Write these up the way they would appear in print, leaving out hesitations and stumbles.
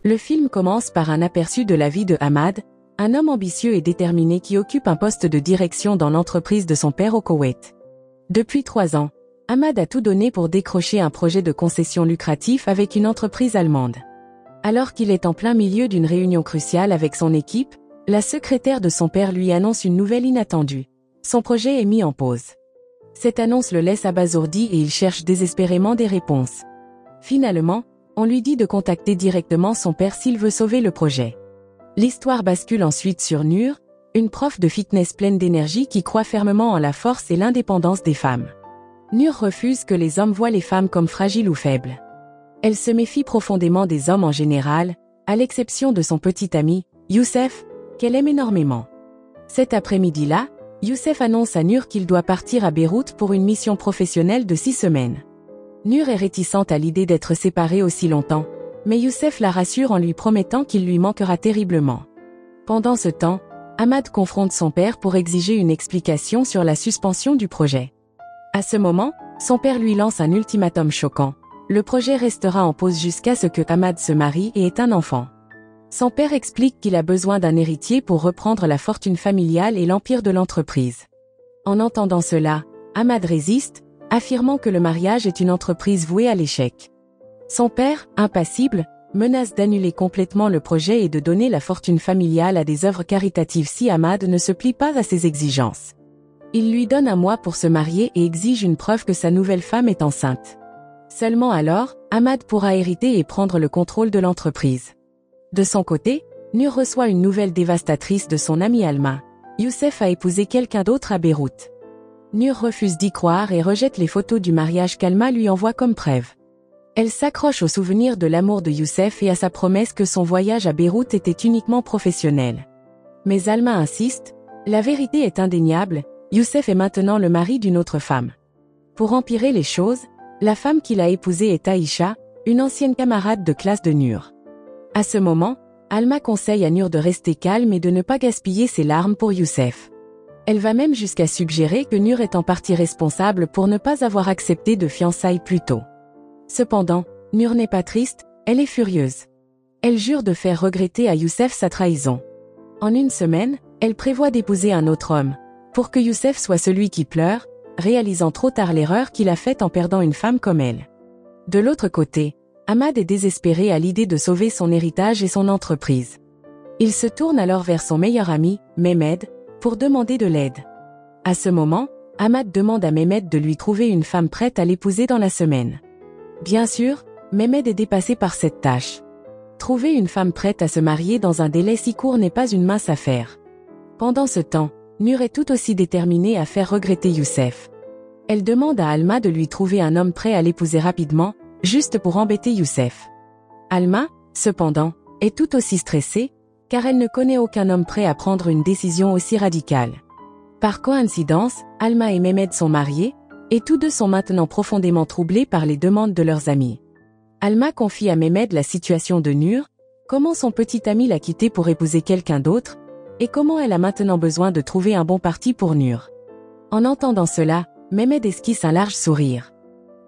Le film commence par un aperçu de la vie de Ahmad, un homme ambitieux et déterminé qui occupe un poste de direction dans l'entreprise de son père au Koweït. Depuis 3 ans, Ahmad a tout donné pour décrocher un projet de concession lucratif avec une entreprise allemande. Alors qu'il est en plein milieu d'une réunion cruciale avec son équipe, la secrétaire de son père lui annonce une nouvelle inattendue. Son projet est mis en pause. Cette annonce le laisse abasourdi et il cherche désespérément des réponses. Finalement, on lui dit de contacter directement son père s'il veut sauver le projet. L'histoire bascule ensuite sur Nur, une prof de fitness pleine d'énergie qui croit fermement en la force et l'indépendance des femmes. Nur refuse que les hommes voient les femmes comme fragiles ou faibles. Elle se méfie profondément des hommes en général, à l'exception de son petit ami, Youssef, qu'elle aime énormément. Cet après-midi-là, Youssef annonce à Nur qu'il doit partir à Beyrouth pour une mission professionnelle de 6 semaines. Nur est réticente à l'idée d'être séparée aussi longtemps, mais Youssef la rassure en lui promettant qu'il lui manquera terriblement. Pendant ce temps, Ahmad confronte son père pour exiger une explication sur la suspension du projet. À ce moment, son père lui lance un ultimatum choquant. Le projet restera en pause jusqu'à ce que Ahmad se marie et ait un enfant. Son père explique qu'il a besoin d'un héritier pour reprendre la fortune familiale et l'empire de l'entreprise. En entendant cela, Ahmad résiste, affirmant que le mariage est une entreprise vouée à l'échec. Son père, impassible, menace d'annuler complètement le projet et de donner la fortune familiale à des œuvres caritatives si Ahmad ne se plie pas à ses exigences. Il lui donne 1 mois pour se marier et exige une preuve que sa nouvelle femme est enceinte. Seulement alors, Ahmad pourra hériter et prendre le contrôle de l'entreprise. De son côté, Nur reçoit une nouvelle dévastatrice de son ami Alma. Youssef a épousé quelqu'un d'autre à Beyrouth. Nur refuse d'y croire et rejette les photos du mariage qu'Alma lui envoie comme preuve. Elle s'accroche au souvenir de l'amour de Youssef et à sa promesse que son voyage à Beyrouth était uniquement professionnel. Mais Alma insiste, la vérité est indéniable, Youssef est maintenant le mari d'une autre femme. Pour empirer les choses, la femme qu'il a épousée est Aïcha, une ancienne camarade de classe de Nur. À ce moment, Alma conseille à Nur de rester calme et de ne pas gaspiller ses larmes pour Youssef. Elle va même jusqu'à suggérer que Nur est en partie responsable pour ne pas avoir accepté de fiançailles plus tôt. Cependant, Nur n'est pas triste, elle est furieuse. Elle jure de faire regretter à Youssef sa trahison. En 1 semaine, elle prévoit d'épouser un autre homme, pour que Youssef soit celui qui pleure, réalisant trop tard l'erreur qu'il a faite en perdant une femme comme elle. De l'autre côté, Ahmad est désespéré à l'idée de sauver son héritage et son entreprise. Il se tourne alors vers son meilleur ami, Mehmed, pour demander de l'aide. À ce moment, Ahmad demande à Mehmed de lui trouver une femme prête à l'épouser dans la semaine. Bien sûr, Mehmed est dépassé par cette tâche. Trouver une femme prête à se marier dans un délai si court n'est pas une mince affaire. Pendant ce temps, Nur est tout aussi déterminée à faire regretter Youssef. Elle demande à Alma de lui trouver un homme prêt à l'épouser rapidement, juste pour embêter Youssef. Alma, cependant, est tout aussi stressée, car elle ne connaît aucun homme prêt à prendre une décision aussi radicale. Par coïncidence, Alma et Mehmed sont mariés, et tous deux sont maintenant profondément troublés par les demandes de leurs amis. Alma confie à Mehmed la situation de Nur, comment son petit ami l'a quitté pour épouser quelqu'un d'autre, et comment elle a maintenant besoin de trouver un bon parti pour Nur. En entendant cela, Mehmed esquisse un large sourire.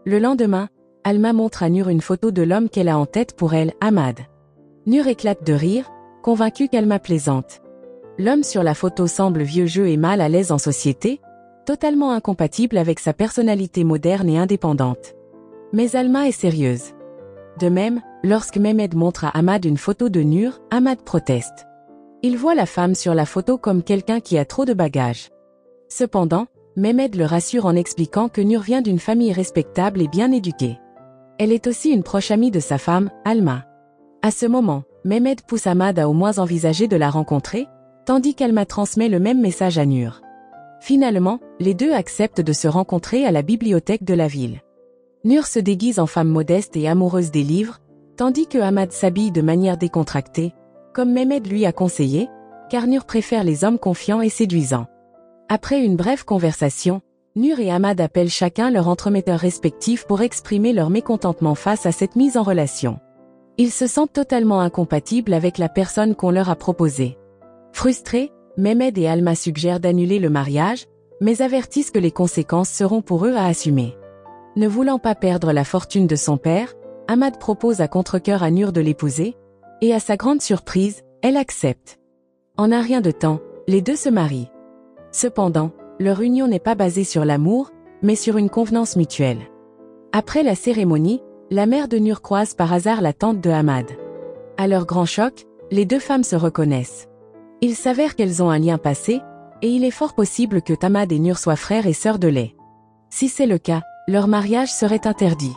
Le lendemain, Alma montre à Nur une photo de l'homme qu'elle a en tête pour elle, Ahmad. Nur éclate de rire, convaincue qu'Alma plaisante. L'homme sur la photo semble vieux jeu et mal à l'aise en société, totalement incompatible avec sa personnalité moderne et indépendante. Mais Alma est sérieuse. De même, lorsque Mehmed montre à Ahmad une photo de Nur, Ahmad proteste. Il voit la femme sur la photo comme quelqu'un qui a trop de bagages. Cependant, Mehmed le rassure en expliquant que Nur vient d'une famille respectable et bien éduquée. Elle est aussi une proche amie de sa femme, Alma. À ce moment, Mehmed pousse Ahmad à au moins envisager de la rencontrer, tandis qu'Alma transmet le même message à Nur. Finalement, les deux acceptent de se rencontrer à la bibliothèque de la ville. Nur se déguise en femme modeste et amoureuse des livres, tandis que Ahmad s'habille de manière décontractée, comme Mehmed lui a conseillé, car Nur préfère les hommes confiants et séduisants. Après une brève conversation, Nur et Ahmad appellent chacun leur entremetteur respectif pour exprimer leur mécontentement face à cette mise en relation. Ils se sentent totalement incompatibles avec la personne qu'on leur a proposée. Frustrés, Mehmed et Alma suggèrent d'annuler le mariage, mais avertissent que les conséquences seront pour eux à assumer. Ne voulant pas perdre la fortune de son père, Ahmad propose à contre-cœur à Nur de l'épouser, Et à sa grande surprise, elle accepte. En un rien de temps, les deux se marient. Cependant, leur union n'est pas basée sur l'amour, mais sur une convenance mutuelle. Après la cérémonie, la mère de Nur croise par hasard la tante de Ahmad. À leur grand choc, les deux femmes se reconnaissent. Il s'avère qu'elles ont un lien passé, et il est fort possible que Ahmad et Nur soient frères et sœurs de lait. Si c'est le cas, leur mariage serait interdit.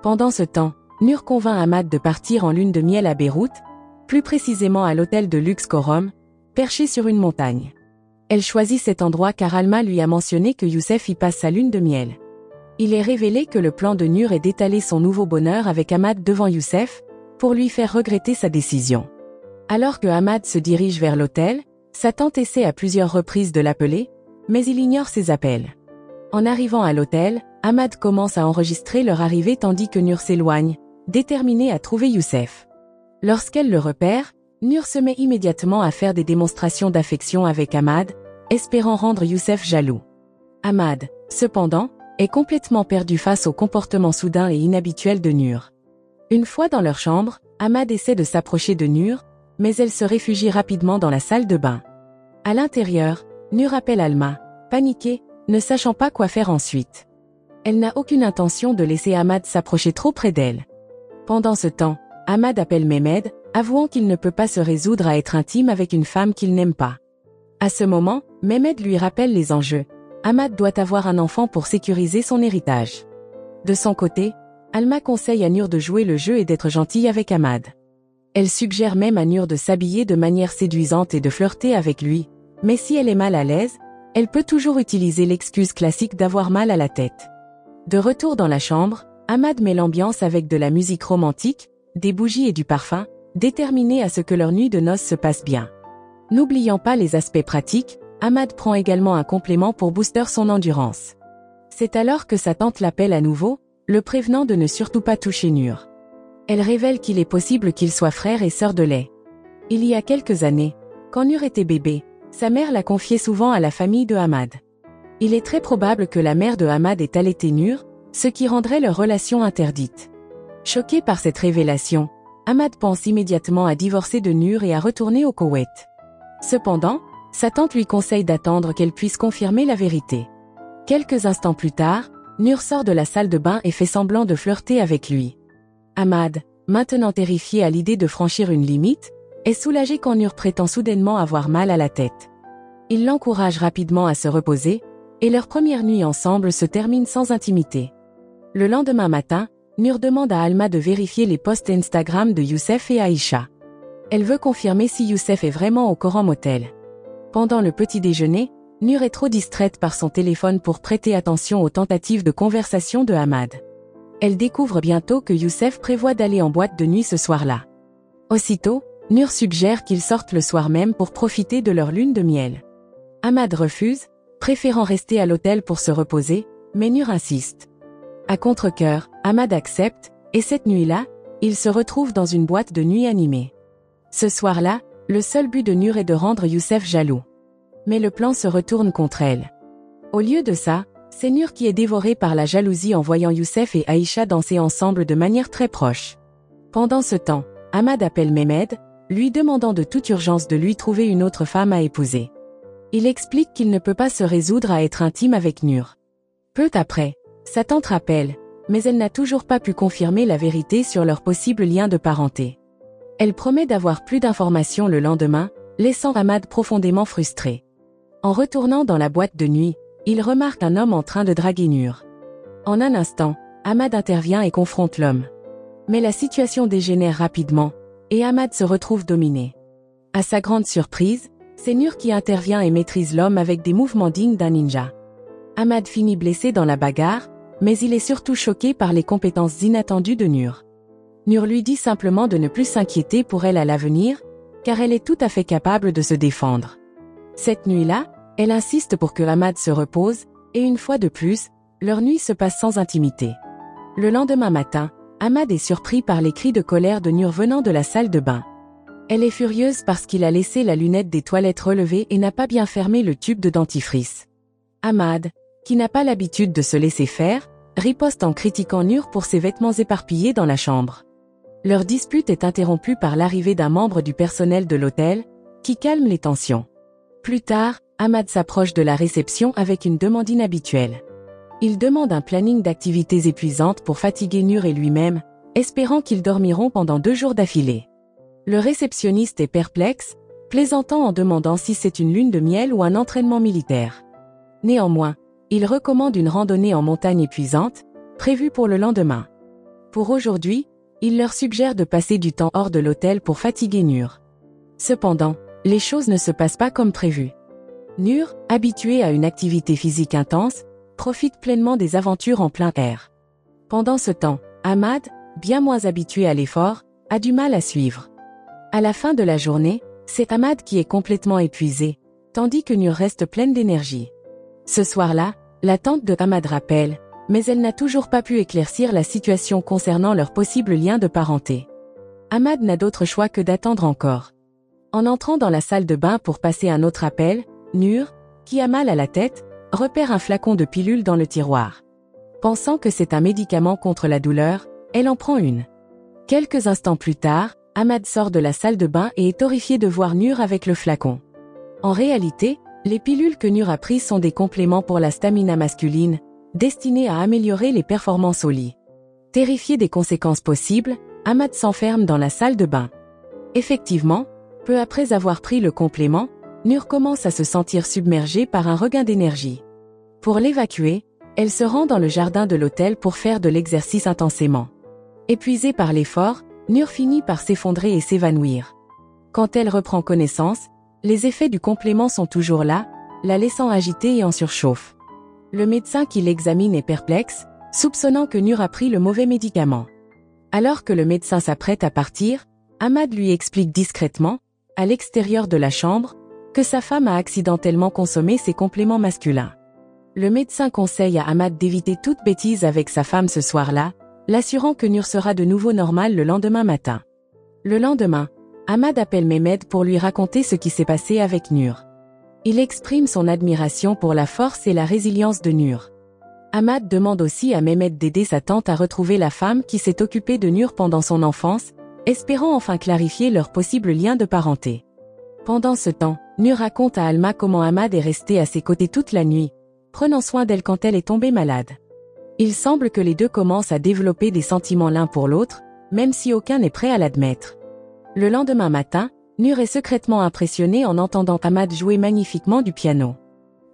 Pendant ce temps, Nur convainc Ahmad de partir en lune de miel à Beyrouth, plus précisément à l'hôtel de luxe Corum, perché sur une montagne. Elle choisit cet endroit car Alma lui a mentionné que Youssef y passe sa lune de miel. Il est révélé que le plan de Nur est d'étaler son nouveau bonheur avec Ahmad devant Youssef, pour lui faire regretter sa décision. Alors que Ahmad se dirige vers l'hôtel, sa tante essaie à plusieurs reprises de l'appeler, mais il ignore ses appels. En arrivant à l'hôtel, Ahmad commence à enregistrer leur arrivée tandis que Nur s'éloigne, déterminée à trouver Youssef. Lorsqu'elle le repère, Nur se met immédiatement à faire des démonstrations d'affection avec Ahmad, espérant rendre Youssef jaloux. Ahmad, cependant, est complètement perdu face au comportement soudain et inhabituel de Nur. Une fois dans leur chambre, Ahmad essaie de s'approcher de Nur, mais elle se réfugie rapidement dans la salle de bain. À l'intérieur, Nur appelle Alma, paniquée, ne sachant pas quoi faire ensuite. Elle n'a aucune intention de laisser Ahmad s'approcher trop près d'elle. Pendant ce temps, Ahmad appelle Mehmed, avouant qu'il ne peut pas se résoudre à être intime avec une femme qu'il n'aime pas. À ce moment, Mehmed lui rappelle les enjeux. Ahmad doit avoir un enfant pour sécuriser son héritage. De son côté, Alma conseille à Nur de jouer le jeu et d'être gentille avec Ahmad. Elle suggère même à Nur de s'habiller de manière séduisante et de flirter avec lui, mais si elle est mal à l'aise, elle peut toujours utiliser l'excuse classique d'avoir mal à la tête. De retour dans la chambre, Ahmad met l'ambiance avec de la musique romantique, des bougies et du parfum, déterminé à ce que leur nuit de noces se passe bien. N'oubliant pas les aspects pratiques, Ahmad prend également un complément pour booster son endurance. C'est alors que sa tante l'appelle à nouveau, le prévenant de ne surtout pas toucher Nur. Elle révèle qu'il est possible qu'ils soient frères et sœurs de lait. Il y a quelques années, quand Nur était bébé, sa mère l'a confié souvent à la famille de Ahmad. Il est très probable que la mère de Ahmad ait allaité Nur, ce qui rendrait leur relation interdite. Choqué par cette révélation, Ahmad pense immédiatement à divorcer de Nur et à retourner au Koweït. Cependant, sa tante lui conseille d'attendre qu'elle puisse confirmer la vérité. Quelques instants plus tard, Nur sort de la salle de bain et fait semblant de flirter avec lui. Ahmad, maintenant terrifié à l'idée de franchir une limite, est soulagé quand Nur prétend soudainement avoir mal à la tête. Il l'encourage rapidement à se reposer, et leur première nuit ensemble se termine sans intimité. Le lendemain matin, Nur demande à Alma de vérifier les posts Instagram de Youssef et Aïcha. Elle veut confirmer si Youssef est vraiment au Coram Hotel. Pendant le petit déjeuner, Nur est trop distraite par son téléphone pour prêter attention aux tentatives de conversation de Ahmad. Elle découvre bientôt que Youssef prévoit d'aller en boîte de nuit ce soir-là. Aussitôt, Nur suggère qu'ils sortent le soir même pour profiter de leur lune de miel. Ahmad refuse, préférant rester à l'hôtel pour se reposer, mais Nur insiste. À contre-cœur, Ahmad accepte, et cette nuit-là, ils se retrouvent dans une boîte de nuit animée. Ce soir-là, le seul but de Nur est de rendre Youssef jaloux. Mais le plan se retourne contre elle. Au lieu de ça, c'est Nur qui est dévorée par la jalousie en voyant Youssef et Aïcha danser ensemble de manière très proche. Pendant ce temps, Ahmad appelle Mehmed, lui demandant de toute urgence de lui trouver une autre femme à épouser. Il explique qu'il ne peut pas se résoudre à être intime avec Nur. Peu après, sa tante rappelle, mais elle n'a toujours pas pu confirmer la vérité sur leur possible lien de parenté. Elle promet d'avoir plus d'informations le lendemain, laissant Ahmad profondément frustré. En retournant dans la boîte de nuit, il remarque un homme en train de draguer Nur. En un instant, Ahmad intervient et confronte l'homme. Mais la situation dégénère rapidement, et Ahmad se retrouve dominé. À sa grande surprise, c'est Nur qui intervient et maîtrise l'homme avec des mouvements dignes d'un ninja. Ahmad finit blessé dans la bagarre, mais il est surtout choqué par les compétences inattendues de Nur. Nur lui dit simplement de ne plus s'inquiéter pour elle à l'avenir, car elle est tout à fait capable de se défendre. Cette nuit-là, elle insiste pour que Ahmad se repose, et une fois de plus, leur nuit se passe sans intimité. Le lendemain matin, Ahmad est surpris par les cris de colère de Nur venant de la salle de bain. Elle est furieuse parce qu'il a laissé la lunette des toilettes relevée et n'a pas bien fermé le tube de dentifrice. Ahmad, qui n'a pas l'habitude de se laisser faire, riposte en critiquant Nur pour ses vêtements éparpillés dans la chambre. Leur dispute est interrompue par l'arrivée d'un membre du personnel de l'hôtel, qui calme les tensions. Plus tard, Ahmad s'approche de la réception avec une demande inhabituelle. Il demande un planning d'activités épuisantes pour fatiguer Nur et lui-même, espérant qu'ils dormiront pendant 2 jours d'affilée. Le réceptionniste est perplexe, plaisantant en demandant si c'est une lune de miel ou un entraînement militaire. Néanmoins, il recommande une randonnée en montagne épuisante, prévue pour le lendemain. Pour aujourd'hui, il leur suggère de passer du temps hors de l'hôtel pour fatiguer Nur. Cependant, les choses ne se passent pas comme prévu. Nur, habitué à une activité physique intense, profite pleinement des aventures en plein air. Pendant ce temps, Ahmad, bien moins habitué à l'effort, a du mal à suivre. À la fin de la journée, c'est Ahmad qui est complètement épuisé, tandis que Nur reste pleine d'énergie. Ce soir-là, la tante de Ahmad rappelle, mais elle n'a toujours pas pu éclaircir la situation concernant leur possible lien de parenté. Ahmad n'a d'autre choix que d'attendre encore. En entrant dans la salle de bain pour passer un autre appel, Nur, qui a mal à la tête, repère un flacon de pilules dans le tiroir. Pensant que c'est un médicament contre la douleur, elle en prend une. Quelques instants plus tard, Ahmad sort de la salle de bain et est horrifié de voir Nur avec le flacon. En réalité, les pilules que Nur a prises sont des compléments pour la stamina masculine, destinés à améliorer les performances au lit. Terrifié des conséquences possibles, Ahmad s'enferme dans la salle de bain. Effectivement, peu après avoir pris le complément, Nur commence à se sentir submergée par un regain d'énergie. Pour l'évacuer, elle se rend dans le jardin de l'hôtel pour faire de l'exercice intensément. Épuisée par l'effort, Nur finit par s'effondrer et s'évanouir. Quand elle reprend connaissance, les effets du complément sont toujours là, la laissant agitée et en surchauffe. Le médecin qui l'examine est perplexe, soupçonnant que Nur a pris le mauvais médicament. Alors que le médecin s'apprête à partir, Ahmad lui explique discrètement, à l'extérieur de la chambre, que sa femme a accidentellement consommé ses compléments masculins. Le médecin conseille à Ahmad d'éviter toute bêtise avec sa femme ce soir-là, l'assurant que Nur sera de nouveau normale le lendemain matin. Le lendemain, Ahmad appelle Mehmed pour lui raconter ce qui s'est passé avec Nur. Il exprime son admiration pour la force et la résilience de Nur. Ahmad demande aussi à Mehmed d'aider sa tante à retrouver la femme qui s'est occupée de Nur pendant son enfance, espérant enfin clarifier leur possible lien de parenté. Pendant ce temps, Nur raconte à Alma comment Ahmad est resté à ses côtés toute la nuit, prenant soin d'elle quand elle est tombée malade. Il semble que les deux commencent à développer des sentiments l'un pour l'autre, même si aucun n'est prêt à l'admettre. Le lendemain matin, Nur est secrètement impressionnée en entendant Ahmad jouer magnifiquement du piano.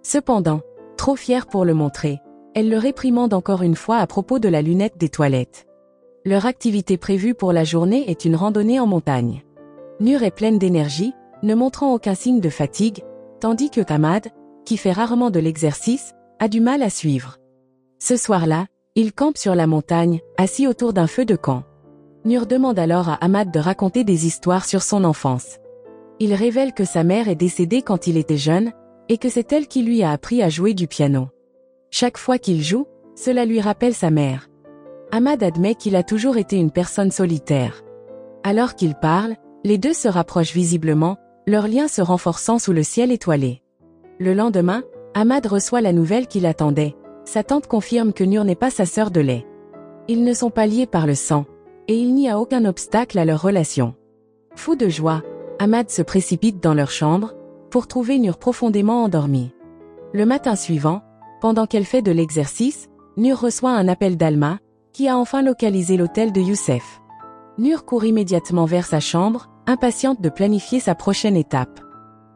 Cependant, trop fière pour le montrer, elle le réprimande encore une fois à propos de la lunette des toilettes. Leur activité prévue pour la journée est une randonnée en montagne. Nur est pleine d'énergie, ne montrant aucun signe de fatigue, tandis que Ahmad, qui fait rarement de l'exercice, a du mal à suivre. Ce soir-là, il campe sur la montagne, assis autour d'un feu de camp. Nur demande alors à Ahmad de raconter des histoires sur son enfance. Il révèle que sa mère est décédée quand il était jeune, et que c'est elle qui lui a appris à jouer du piano. Chaque fois qu'il joue, cela lui rappelle sa mère. Ahmad admet qu'il a toujours été une personne solitaire. Alors qu'ils parlent, les deux se rapprochent visiblement, leur lien se renforçant sous le ciel étoilé. Le lendemain, Ahmad reçoit la nouvelle qu'il attendait. Sa tante confirme que Nur n'est pas sa sœur de lait. Ils ne sont pas liés par le sang, et il n'y a aucun obstacle à leur relation. Fou de joie, Ahmad se précipite dans leur chambre, pour trouver Nur profondément endormie. Le matin suivant, pendant qu'elle fait de l'exercice, Nur reçoit un appel d'Alma, qui a enfin localisé l'hôtel de Youssef. Nur court immédiatement vers sa chambre, impatiente de planifier sa prochaine étape.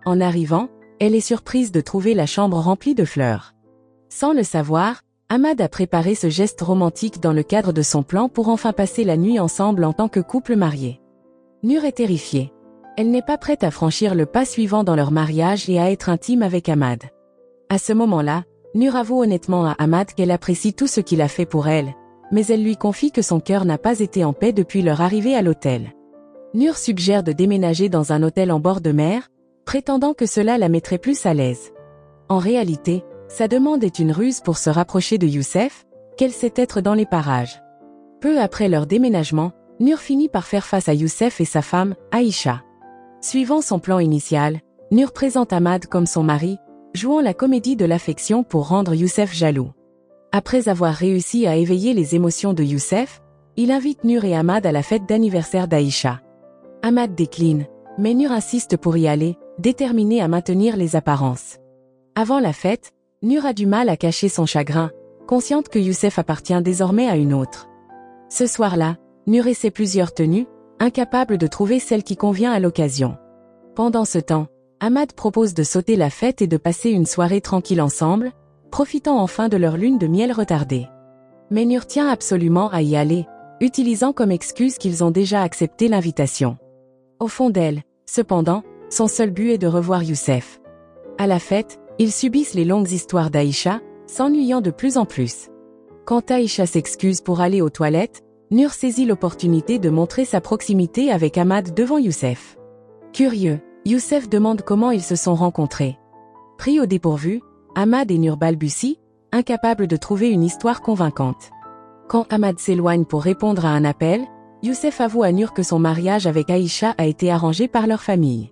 En arrivant, elle est surprise de trouver la chambre remplie de fleurs. Sans le savoir, Ahmad a préparé ce geste romantique dans le cadre de son plan pour enfin passer la nuit ensemble en tant que couple marié. Nur est terrifiée. Elle n'est pas prête à franchir le pas suivant dans leur mariage et à être intime avec Ahmad. À ce moment-là, Nur avoue honnêtement à Ahmad qu'elle apprécie tout ce qu'il a fait pour elle, mais elle lui confie que son cœur n'a pas été en paix depuis leur arrivée à l'hôtel. Nur suggère de déménager dans un hôtel en bord de mer, prétendant que cela la mettrait plus à l'aise. En réalité, sa demande est une ruse pour se rapprocher de Youssef, qu'elle sait être dans les parages. Peu après leur déménagement, Nur finit par faire face à Youssef et sa femme, Aïcha. Suivant son plan initial, Nur présente Ahmad comme son mari, jouant la comédie de l'affection pour rendre Youssef jaloux. Après avoir réussi à éveiller les émotions de Youssef, il invite Nur et Ahmad à la fête d'anniversaire d'Aïcha. Ahmad décline, mais Nur insiste pour y aller, déterminé à maintenir les apparences. Avant la fête, Nur a du mal à cacher son chagrin, consciente que Youssef appartient désormais à une autre. Ce soir-là, Nur essaie plusieurs tenues, incapable de trouver celle qui convient à l'occasion. Pendant ce temps, Ahmad propose de sauter la fête et de passer une soirée tranquille ensemble, profitant enfin de leur lune de miel retardée. Mais Nur tient absolument à y aller, utilisant comme excuse qu'ils ont déjà accepté l'invitation. Au fond d'elle, cependant, son seul but est de revoir Youssef. À la fête, ils subissent les longues histoires d'Aïcha, s'ennuyant de plus en plus. Quand Aïcha s'excuse pour aller aux toilettes, Nur saisit l'opportunité de montrer sa proximité avec Ahmad devant Youssef. Curieux, Youssef demande comment ils se sont rencontrés. Pris au dépourvu, Ahmad et Nur balbutient, incapables de trouver une histoire convaincante. Quand Ahmad s'éloigne pour répondre à un appel, Youssef avoue à Nur que son mariage avec Aïcha a été arrangé par leur famille.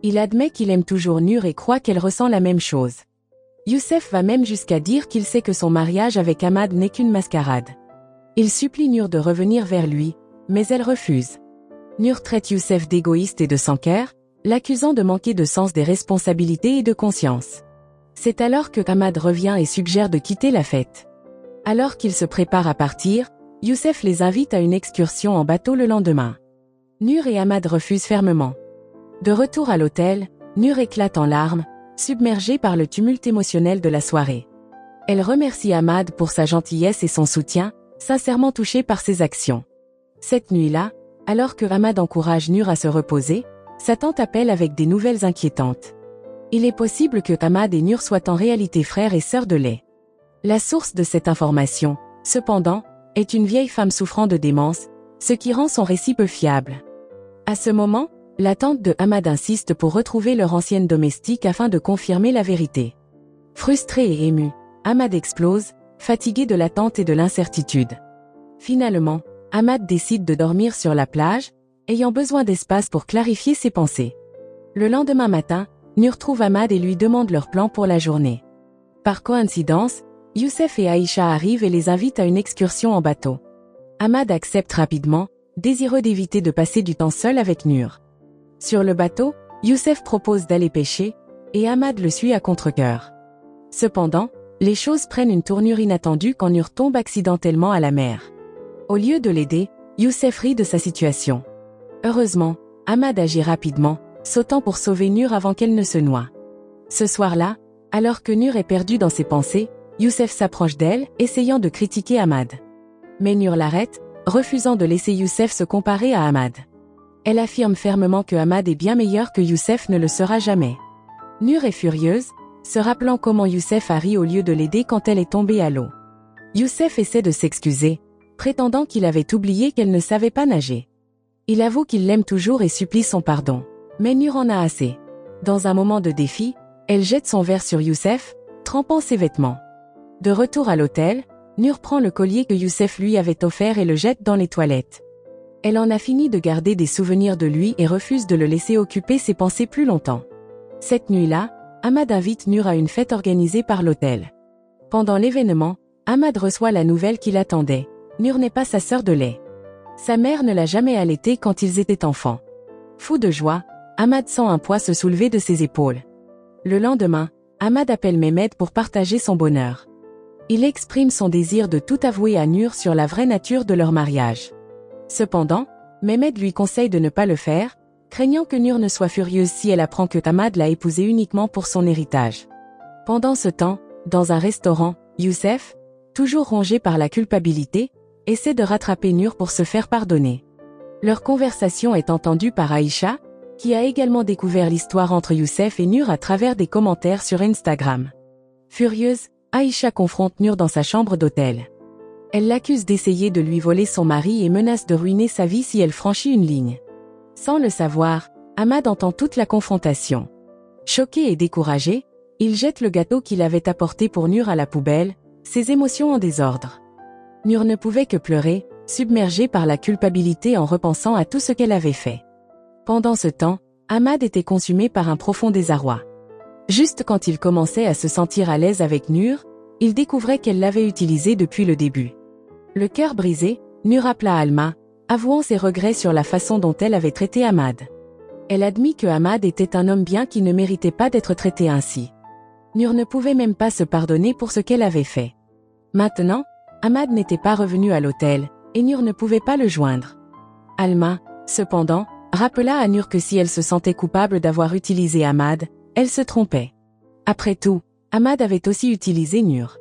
Il admet qu'il aime toujours Nur et croit qu'elle ressent la même chose. Youssef va même jusqu'à dire qu'il sait que son mariage avec Ahmad n'est qu'une mascarade. Il supplie Nur de revenir vers lui, mais elle refuse. Nur traite Youssef d'égoïste et de sans-cœur, l'accusant de manquer de sens des responsabilités et de conscience. C'est alors que Ahmad revient et suggère de quitter la fête. Alors qu'ils se préparent à partir, Youssef les invite à une excursion en bateau le lendemain. Nur et Ahmad refusent fermement. De retour à l'hôtel, Nur éclate en larmes, submergée par le tumulte émotionnel de la soirée. Elle remercie Ahmad pour sa gentillesse et son soutien, sincèrement touchée par ses actions. Cette nuit-là, alors que Ahmad encourage Nur à se reposer, sa tante appelle avec des nouvelles inquiétantes. Il est possible que Ahmad et Nur soient en réalité frères et sœurs de lait. La source de cette information, cependant, est une vieille femme souffrant de démence, ce qui rend son récit peu fiable. À ce moment, la tante de Ahmad insiste pour retrouver leur ancienne domestique afin de confirmer la vérité. Frustré et ému, Ahmad explose, fatigué de l'attente et de l'incertitude. Finalement, Ahmad décide de dormir sur la plage, ayant besoin d'espace pour clarifier ses pensées. Le lendemain matin, Nur trouve Ahmad et lui demande leur plan pour la journée. Par coïncidence, Youssef et Aïcha arrivent et les invitent à une excursion en bateau. Ahmad accepte rapidement, désireux d'éviter de passer du temps seul avec Nur. Sur le bateau, Youssef propose d'aller pêcher, et Ahmad le suit à contre-cœur. Cependant, les choses prennent une tournure inattendue quand Nur tombe accidentellement à la mer. Au lieu de l'aider, Youssef rit de sa situation. Heureusement, Ahmad agit rapidement, sautant pour sauver Nur avant qu'elle ne se noie. Ce soir-là, alors que Nur est perdue dans ses pensées, Youssef s'approche d'elle, essayant de critiquer Ahmad. Mais Nur l'arrête, refusant de laisser Youssef se comparer à Ahmad. Elle affirme fermement que Ahmad est bien meilleur que Youssef ne le sera jamais. Nur est furieuse, se rappelant comment Youssef a ri au lieu de l'aider quand elle est tombée à l'eau. Youssef essaie de s'excuser, prétendant qu'il avait oublié qu'elle ne savait pas nager. Il avoue qu'il l'aime toujours et supplie son pardon. Mais Nur en a assez. Dans un moment de défi, elle jette son verre sur Youssef, trempant ses vêtements. De retour à l'hôtel, Nur prend le collier que Youssef lui avait offert et le jette dans les toilettes. Elle en a fini de garder des souvenirs de lui et refuse de le laisser occuper ses pensées plus longtemps. Cette nuit-là, Ahmad invite Nur à une fête organisée par l'hôtel. Pendant l'événement, Ahmad reçoit la nouvelle qu'il attendait. Nur n'est pas sa sœur de lait. Sa mère ne l'a jamais allaité quand ils étaient enfants. Fou de joie, Ahmad sent un poids se soulever de ses épaules. Le lendemain, Ahmad appelle Mehmed pour partager son bonheur. Il exprime son désir de tout avouer à Nur sur la vraie nature de leur mariage. Cependant, Mehmed lui conseille de ne pas le faire, craignant que Nur ne soit furieuse si elle apprend que Ahmad l'a épousée uniquement pour son héritage. Pendant ce temps, dans un restaurant, Youssef, toujours rongé par la culpabilité, essaie de rattraper Nur pour se faire pardonner. Leur conversation est entendue par Aïcha, qui a également découvert l'histoire entre Youssef et Nur à travers des commentaires sur Instagram. Furieuse, Aïcha confronte Nur dans sa chambre d'hôtel. Elle l'accuse d'essayer de lui voler son mari et menace de ruiner sa vie si elle franchit une ligne. Sans le savoir, Ahmad entend toute la confrontation. Choqué et découragé, il jette le gâteau qu'il avait apporté pour Nur à la poubelle, ses émotions en désordre. Nur ne pouvait que pleurer, submergée par la culpabilité en repensant à tout ce qu'elle avait fait. Pendant ce temps, Ahmad était consumé par un profond désarroi. Juste quand il commençait à se sentir à l'aise avec Nur, il découvrait qu'elle l'avait utilisé depuis le début. Le cœur brisé, Nur appela Alma, avouant ses regrets sur la façon dont elle avait traité Ahmad. Elle admit que Ahmad était un homme bien qui ne méritait pas d'être traité ainsi. Nur ne pouvait même pas se pardonner pour ce qu'elle avait fait. Maintenant, Ahmad n'était pas revenu à l'hôtel, et Nur ne pouvait pas le joindre. Alma, cependant, rappela à Nur que si elle se sentait coupable d'avoir utilisé Ahmad, elle se trompait. Après tout, Ahmad avait aussi utilisé Nur.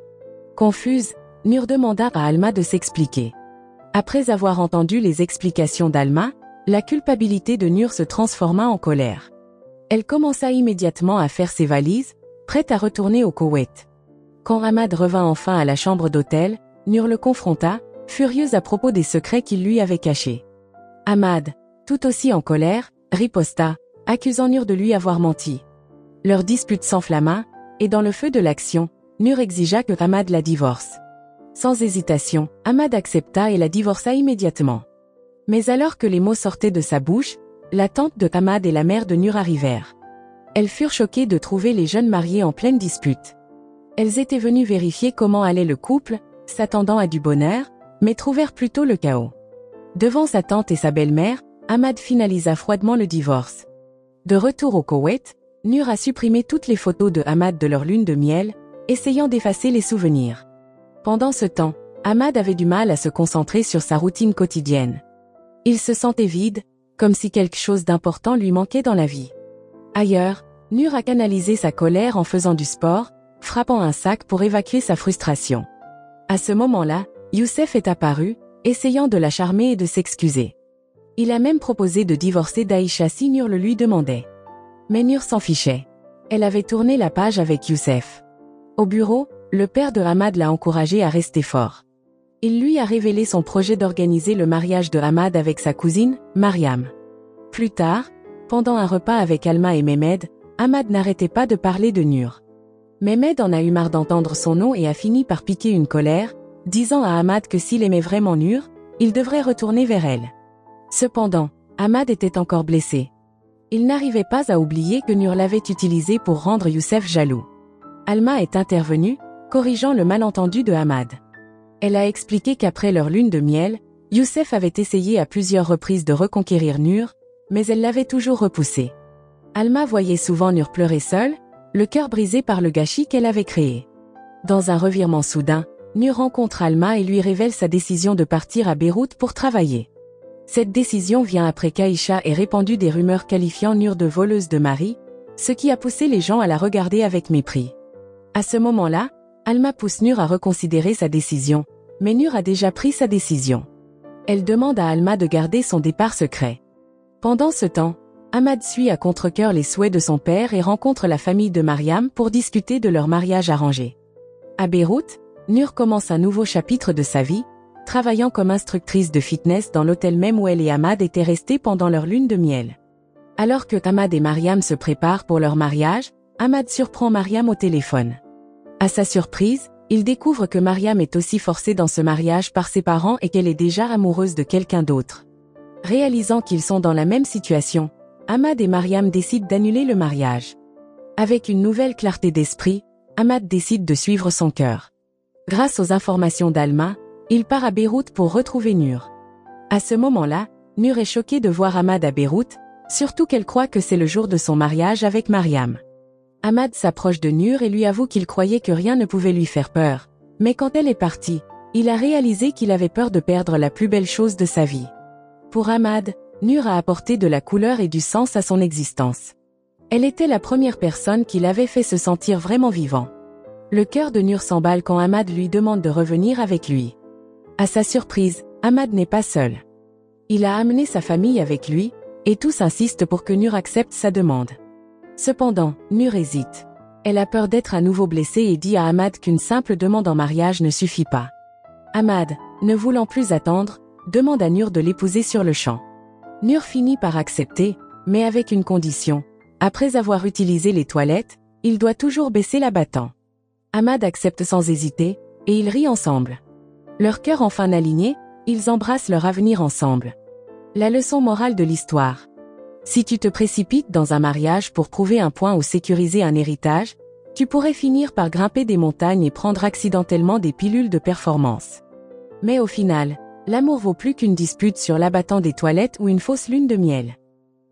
Confuse, Nur demanda à Alma de s'expliquer. Après avoir entendu les explications d'Alma, la culpabilité de Nur se transforma en colère. Elle commença immédiatement à faire ses valises, prête à retourner au Koweït. Quand Ahmad revint enfin à la chambre d'hôtel, Nur le confronta, furieuse à propos des secrets qu'il lui avait cachés. Ahmad, tout aussi en colère, riposta, accusant Nur de lui avoir menti. Leur dispute s'enflamma, et dans le feu de l'action, Nur exigea que Ahmad la divorce. Sans hésitation, Ahmad accepta et la divorça immédiatement. Mais alors que les mots sortaient de sa bouche, la tante de Ahmad et la mère de Nur arrivèrent. Elles furent choquées de trouver les jeunes mariés en pleine dispute. Elles étaient venues vérifier comment allait le couple, s'attendant à du bonheur, mais trouvèrent plutôt le chaos. Devant sa tante et sa belle-mère, Ahmad finalisa froidement le divorce. De retour au Koweït, Nur a supprimé toutes les photos de Ahmad de leur lune de miel, essayant d'effacer les souvenirs. Pendant ce temps, Ahmad avait du mal à se concentrer sur sa routine quotidienne. Il se sentait vide, comme si quelque chose d'important lui manquait dans la vie. Ailleurs, Nur a canalisé sa colère en faisant du sport, frappant un sac pour évacuer sa frustration. À ce moment-là, Youssef est apparu, essayant de la charmer et de s'excuser. Il a même proposé de divorcer d'Aïcha si Nur le lui demandait. Mais Nur s'en fichait. Elle avait tourné la page avec Youssef. Au bureau, le père de Ahmad l'a encouragé à rester fort. Il lui a révélé son projet d'organiser le mariage de Ahmad avec sa cousine, Mariam. Plus tard, pendant un repas avec Alma et Mehmed, Ahmad n'arrêtait pas de parler de Nur. Mehmed en a eu marre d'entendre son nom et a fini par piquer une colère, disant à Ahmad que s'il aimait vraiment Nur, il devrait retourner vers elle. Cependant, Ahmad était encore blessé. Il n'arrivait pas à oublier que Nur l'avait utilisé pour rendre Youssef jaloux. Alma est intervenue, corrigeant le malentendu de Ahmad. Elle a expliqué qu'après leur lune de miel, Youssef avait essayé à plusieurs reprises de reconquérir Nur, mais elle l'avait toujours repoussé. Alma voyait souvent Nur pleurer seule, le cœur brisé par le gâchis qu'elle avait créé. Dans un revirement soudain, Nur rencontre Alma et lui révèle sa décision de partir à Beyrouth pour travailler. Cette décision vient après qu'Aïcha ait répandu des rumeurs qualifiant Nur de voleuse de mari, ce qui a poussé les gens à la regarder avec mépris. À ce moment-là, Alma pousse Nur à reconsidérer sa décision, mais Nur a déjà pris sa décision. Elle demande à Alma de garder son départ secret. Pendant ce temps, Ahmad suit à contre-cœur les souhaits de son père et rencontre la famille de Mariam pour discuter de leur mariage arrangé. À Beyrouth, Nur commence un nouveau chapitre de sa vie, travaillant comme instructrice de fitness dans l'hôtel même où elle et Ahmad étaient restés pendant leur lune de miel. Alors que Ahmad et Mariam se préparent pour leur mariage, Ahmad surprend Mariam au téléphone. À sa surprise, il découvre que Mariam est aussi forcée dans ce mariage par ses parents et qu'elle est déjà amoureuse de quelqu'un d'autre. Réalisant qu'ils sont dans la même situation, Ahmad et Mariam décident d'annuler le mariage. Avec une nouvelle clarté d'esprit, Ahmad décide de suivre son cœur. Grâce aux informations d'Alma, il part à Beyrouth pour retrouver Nur. À ce moment-là, Nur est choquée de voir Ahmad à Beyrouth, surtout qu'elle croit que c'est le jour de son mariage avec Mariam. Ahmad s'approche de Nur et lui avoue qu'il croyait que rien ne pouvait lui faire peur, mais quand elle est partie, il a réalisé qu'il avait peur de perdre la plus belle chose de sa vie. Pour Ahmad, Nur a apporté de la couleur et du sens à son existence. Elle était la première personne qui l'avait fait se sentir vraiment vivant. Le cœur de Nur s'emballe quand Ahmad lui demande de revenir avec lui. À sa surprise, Ahmad n'est pas seul. Il a amené sa famille avec lui, et tous insistent pour que Nur accepte sa demande. Cependant, Nur hésite. Elle a peur d'être à nouveau blessée et dit à Ahmad qu'une simple demande en mariage ne suffit pas. Ahmad, ne voulant plus attendre, demande à Nur de l'épouser sur le champ. Nur finit par accepter, mais avec une condition. Après avoir utilisé les toilettes, il doit toujours baisser l'abattant. Ahmad accepte sans hésiter, et ils rient ensemble. Leur cœur enfin aligné, ils embrassent leur avenir ensemble. La leçon morale de l'histoire. Si tu te précipites dans un mariage pour prouver un point ou sécuriser un héritage, tu pourrais finir par grimper des montagnes et prendre accidentellement des pilules de performance. Mais au final, L'amour vaut plus qu'une dispute sur l'abattant des toilettes ou une fausse lune de miel.